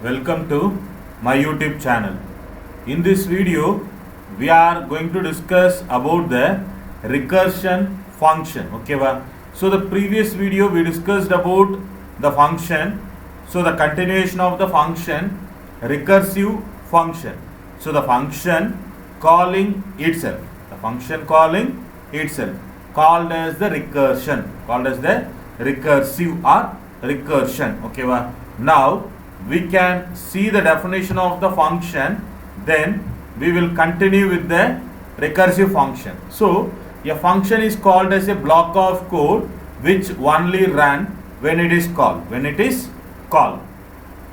Welcome to my YouTube channel. In this video, we are going to discuss about the recursion function. Okay, so the previous video we discussed about the function. So the continuation of the function, recursive function. So the function calling itself, called as the recursion, recursive or recursion. Okay, now we can see the definition of the function, then we will continue with the recursive function. So a function is called as a block of code which only run when it is called.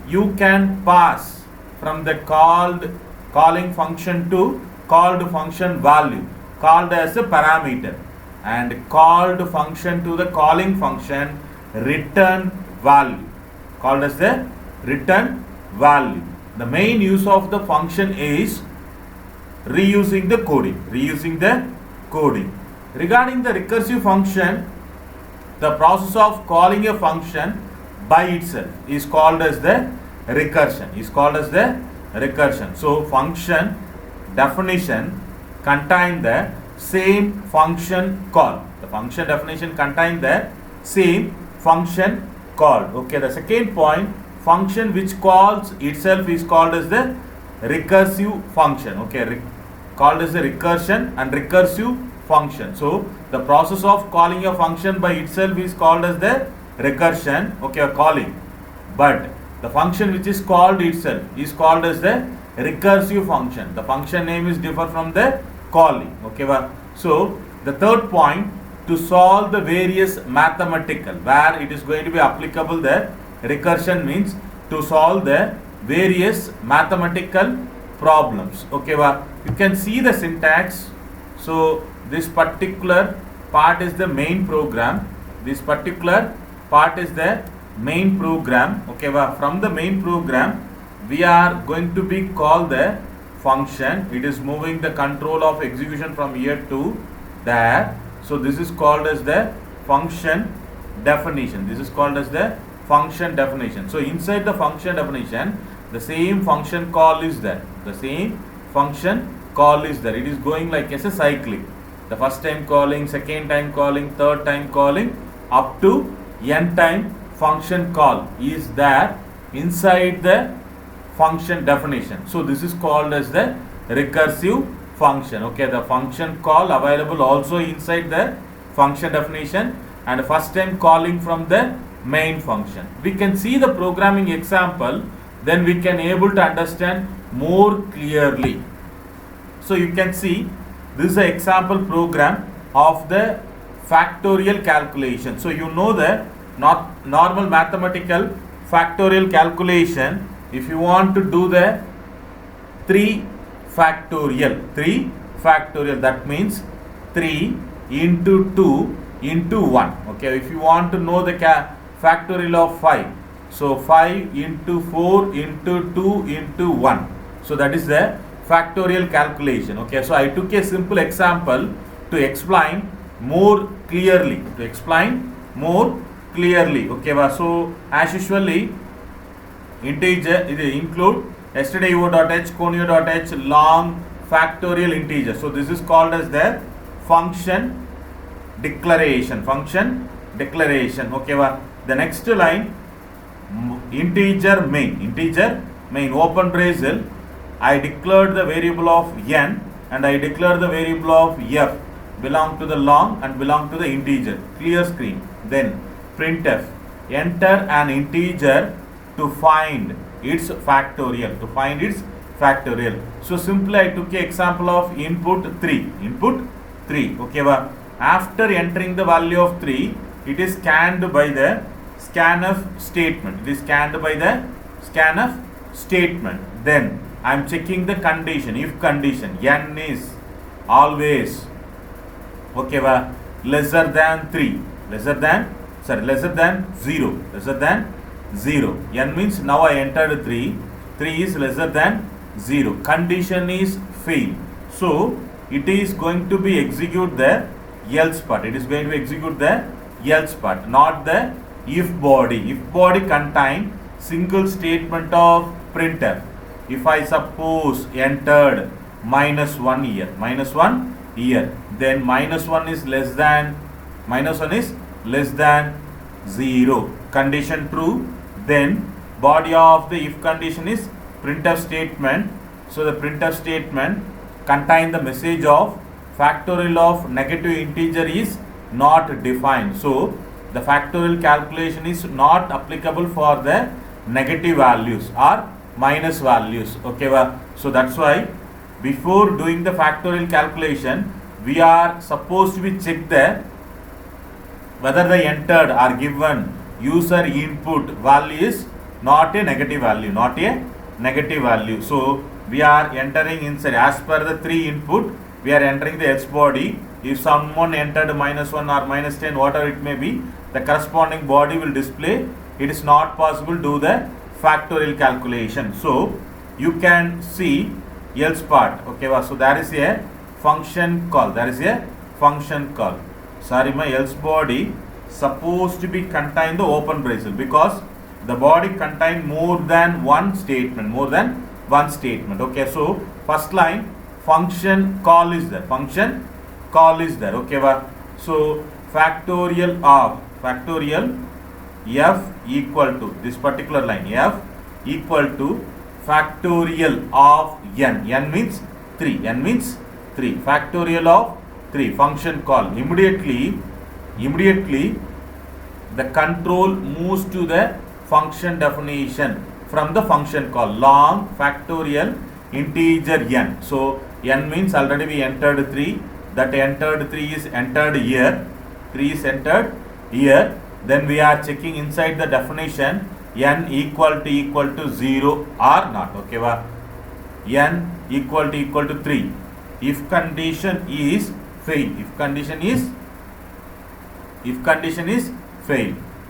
You can pass from the calling function to called function value, called as a parameter, and called function to the calling function return value, called as the return value. The main use of the function is reusing the coding. Regarding the recursive function, the process of calling a function by itself is called as the recursion. So function definition contain the same function call. The function definition contain the same function called. Okay, the second point, function which calls itself is called as the recursive function. Okay, called as the recursion and recursive function. So the process of calling a function by itself is called as the recursion, okay, calling. But the function which is called itself is called as the recursive function. The function name is different from the calling. Okay, so the third point, to solve the various mathematical, where it is going to be applicable, the recursion means to solve the various mathematical problems. Okay, you can see the syntax. So this particular part is the main program. Okay, from the main program we are going to be call the function. It is moving the control of execution from here to there. So this is called as the function definition. So inside the function definition, the same function call is there. It is going like as a cyclic. The first time calling, second time calling, third time calling, up to n time function call is there inside the function definition. So this is called as the recursive function. Okay, the function call available also inside the function definition, and first time calling from the main function. We can see the programming example, then we can able to understand more clearly. So you can see this is an example program of the factorial calculation. So you know the normal mathematical factorial calculation. If you want to do the 3 factorial, that means 3 into 2 into 1. Okay, if you want to know the factorial of 5, so 5 into 4 into 2 into 1. So that is the factorial calculation. Okay, so I took a simple example to explain more clearly. Okay, so as usually integer it include stdio.h, conio.h, long factorial integer. So this is called as the function declaration. Okay, the next line, integer main open bracket, I declared the variable of n and I declared the variable of f belong to the long and belong to the integer. Clear screen. Then printf, enter an integer to find its factorial. So simply I took an example of input 3. Okay, after entering the value of 3, it is scanned by the scanf statement. Then I am checking the condition. If condition n is always, okay, lesser than 0. N means now I entered 3 is lesser than 0. Condition is fail. So it is going to be execute the else part. Not the if body. If body contain single statement of printf. If I suppose entered -1 here, then -1 is less than 0. Condition true. Then body of the if condition is printf statement. So the printf statement contain the message of factorial of negative integer is not defined. So the factorial calculation is not applicable for the negative values or minus values. Okay, so that's why before doing the factorial calculation, we are supposed to be check the whether the entered or given user input value is not a negative value, So we are entering inside as per the 3 input. We are entering the H body. If someone entered -1 or -10, whatever it may be, the corresponding body will display. It is not possible to do the factorial calculation. So you can see else part. Okay, so there is a function call. Sorry, my else body supposed to be contain the open braces because the body contain more than one statement. Okay, so first line function call is there. Okay, so factorial f equal to this particular line, f equal to factorial of n means 3, factorial of 3, function call. Immediately the control moves to the function definition from the function call, long factorial integer n. So n means already we entered 3, that entered 3 is entered here, then we are checking inside the definition n equal to 0 or not. Okay, n equal to 3. If condition is fail,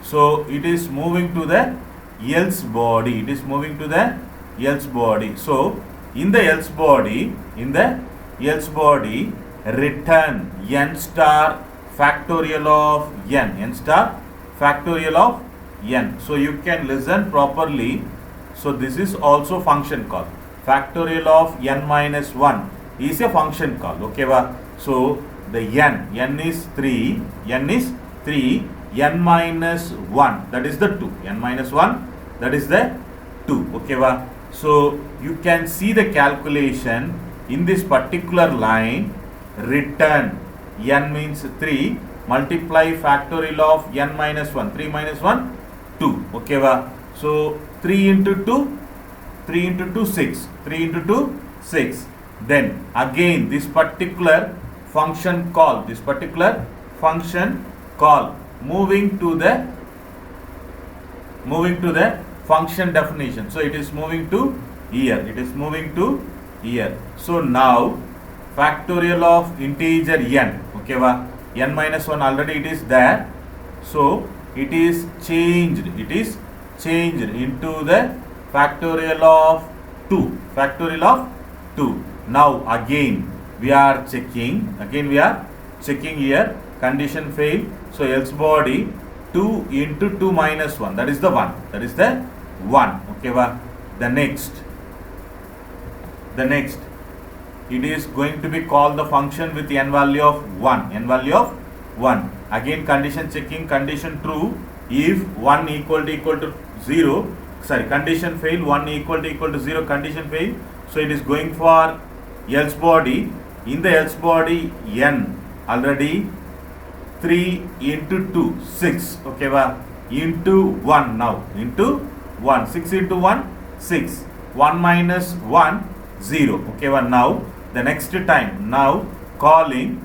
so it is moving to the else body. So in the else body, return n star factorial of n. So you can listen properly. So this is also function call. Factorial of n minus 1 is a function call. Okay, so the n is 3, n minus 1, that is the 2. N minus 1, that is the 2. Okay, so you can see the calculation in this particular line. Return n means 3, multiply factorial of n minus 1, 3 minus 1, 2. Okay, so 3 into 2, 6. Then again this particular function call, moving to the function definition. So it is moving to here. So now factorial of integer n. Okay, n minus 1 already it is there. So it is changed into the factorial of 2. Now again we are checking here, condition fail. So else body 2 into 2 minus 1, that is the 1. Okay, the next it is going to be called the function with n value of 1. Again condition checking, condition true. If 1 equal to 0, condition fail, 1 equal to 0, condition fail. So it is going for else body. In the else body, n already 3 into 2, 6. Okay, into 1 now. 6 into 1, 6. 1 minus 1, 0. Okay, now the next time, now calling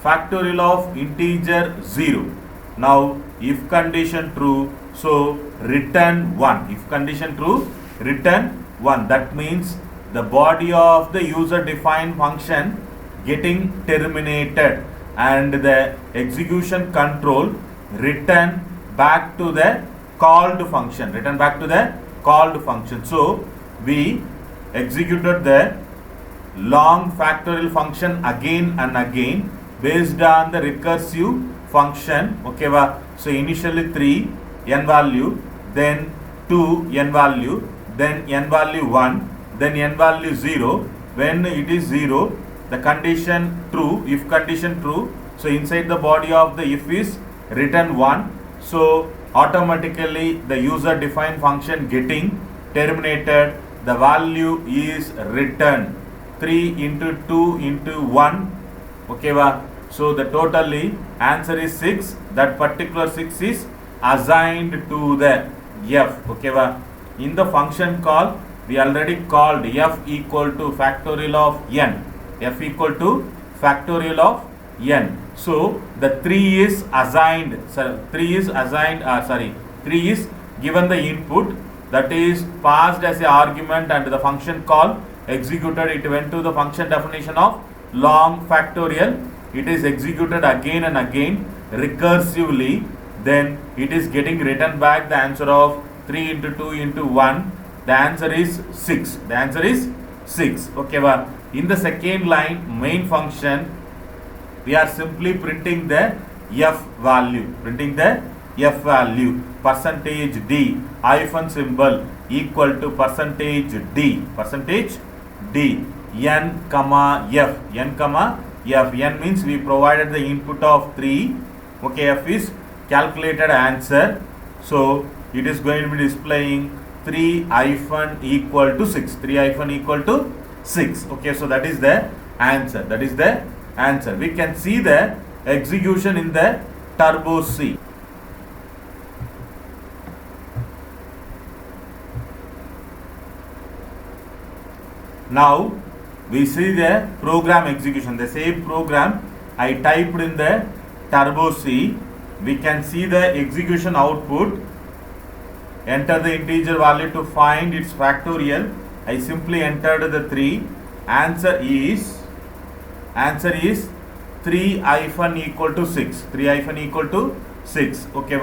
factorial of integer 0. Now if condition true, so return 1. If condition true, return 1. That means the body of the user defined function getting terminated and the execution control return back to the called function. So we executed the long factorial function again and again based on the recursive function. Okay, so initially 3 n value, then to n value, then n value 1, then n value 0. When it is 0, the condition true, if condition true, so inside the body of the if is written 1. So automatically the user defined function getting terminated, the value is written 3 into 2 into 1. Okay, so the totally answer is 6. That particular 6 is assigned to the f. Okay, in the function call we already called f equal to factorial of n. F equal to factorial of n. So the 3 is assigned. 3 is given the input, that is passed as a argument, and the function call executed. It went to the function definition of long factorial. It is executed again and again recursively. Then it is getting written back the answer of 3 into 2 into 1. The answer is 6. The answer is 6. Okay, in the second line, main function, we are simply printing the f value. Printing the f value. Percentage d hyphen symbol equal to percentage d. Percentage d. N comma f. N comma f. N means we provided the input of 3. Okay, f is calculated answer. So it is going to be displaying 3 hyphen equal to 6. 3 hyphen equal to 6. Okay, so that is the answer. That is the answer. We can see the execution in the turbo C. Now we see the program execution. The same program I typed in the turbo C. We can see the execution output. Enter the integer value to find its factorial. I simply entered the 3. Answer is 3 hyphen equal to 6. 3 hyphen equal to 6. Okay,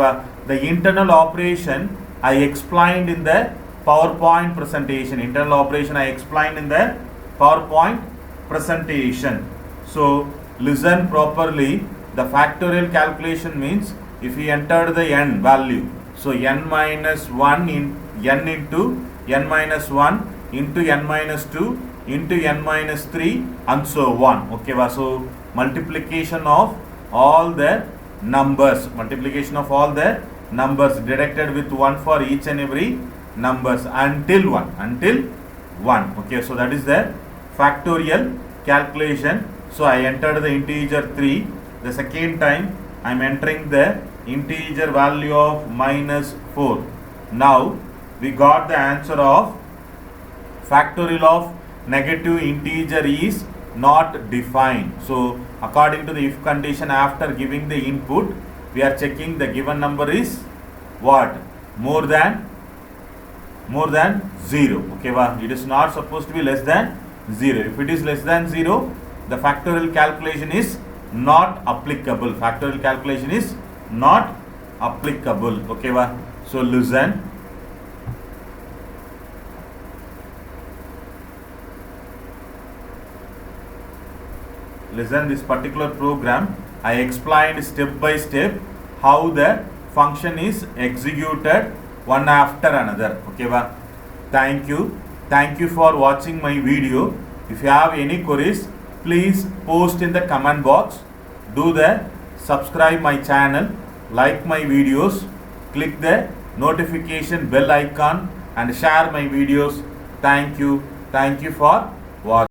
the internal operation I explained in the PowerPoint presentation. Internal operation I explained in the PowerPoint presentation. So listen properly. The factorial calculation means if we enter the n value, so n minus 1 in n into n minus 1 into n minus 2 into n minus 3 and so on. Okay, so multiplication of all the numbers. Multiplication of all the numbers deducted with 1 for each and every numbers until 1. Until 1. Okay, so that is the factorial calculation. So I entered the integer 3. The second time I am entering the integer value of minus 4. Now we got the answer of factorial of negative integer is not defined. So according to the if condition, after giving the input, we are checking the given number is what? More than 0. Okay, it is not supposed to be less than 0. If it is less than 0, the factorial calculation is not applicable. Factorial calculation is not applicable. Okay, so listen. Listen this particular program. I explained step by step how the function is executed one after another. Okay, thank you. Thank you for watching my video. If you have any queries, please post in the comment box. Do the subscribe my channel, like my videos, click the notification bell icon and share my videos. Thank you. Thank you for watching.